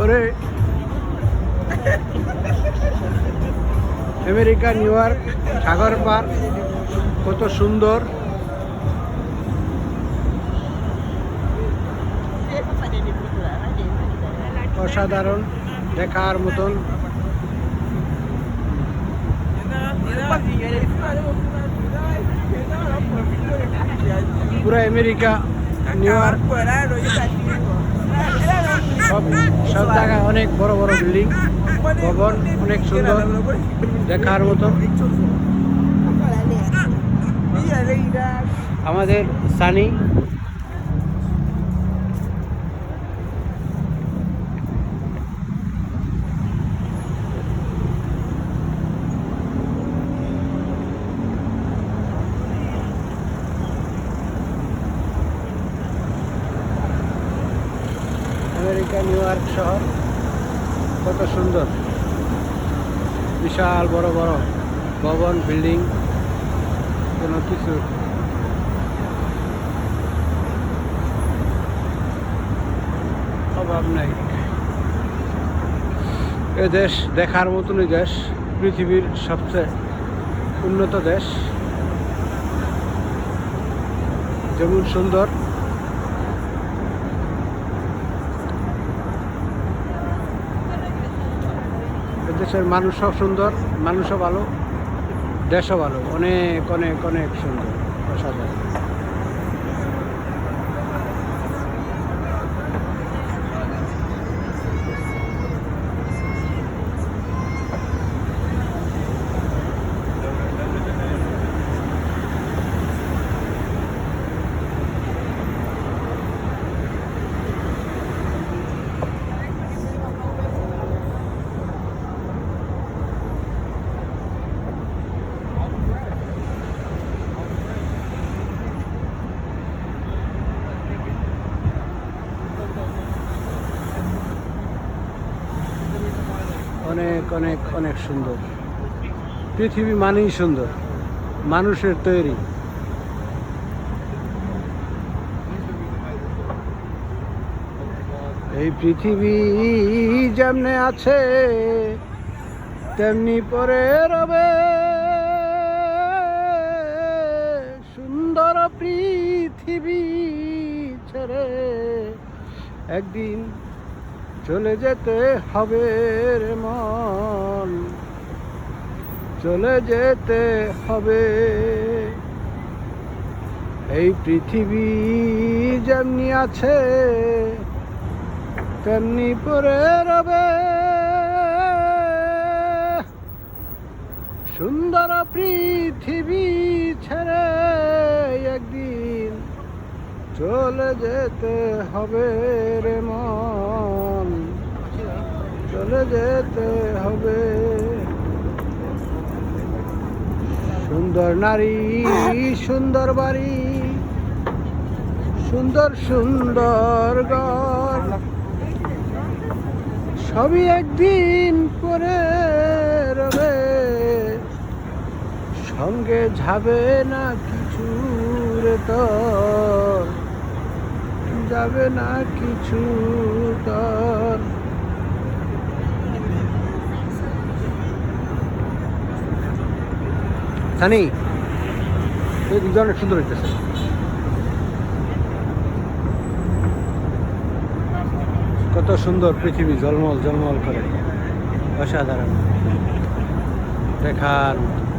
ওরে America new York সাগর পার কত সুন্দর। অসাধারণ দেখার মতন। পুরো আমেরিকা নিউ ইয়র্ক সব জায়গায় অনেক বড় বড় বিল্ডিং ভবন, অনেক সুন্দর দেখার মতন। আমাদের সানি আমেরিকা নিউ ইয়র্ক শহর কত সুন্দর, বিশাল বড় বড় ভবন বিল্ডিং, কোনো কিছু অভাব নাই। এ দেশ দেখার মতনই দেশ, পৃথিবীর সবচেয়ে উন্নত দেশ। যেমন সুন্দর দেশের মানুষও সুন্দর, মানুষও ভালো, দেশও ভালো, অনেক অনেক অনেক সুন্দর, অসাধারণ। অনেক অনেক অনেক সুন্দর। পৃথিবী মানেই সুন্দর, মানুষের তৈরি। এই পৃথিবী যেমনে আছে তেমনি পরে রবে, সুন্দর পৃথিবী ছেড়ে একদিন চলে যেতে হবে রে মন, চলে যেতে হবে। এই পৃথিবী যেমনি আছে তেমনি পরে রবে, সুন্দর পৃথিবী ছেড়ে একদিন চলে যেতে হবে রে মন, চলে যেতে হবে। সুন্দর নারী, সুন্দর বাড়ি, সুন্দর সুন্দর ঘর, সবই একদিন পরে রবে, সঙ্গে যাবে না কিছু রে তোর, যাবে না কিছু তোর। সানি এই দুজন অনেক সুন্দর হইতেছে। কত সুন্দর পৃথিবী, ঝলমল ঝলমল করে, অসাধারণ দেখার মতো।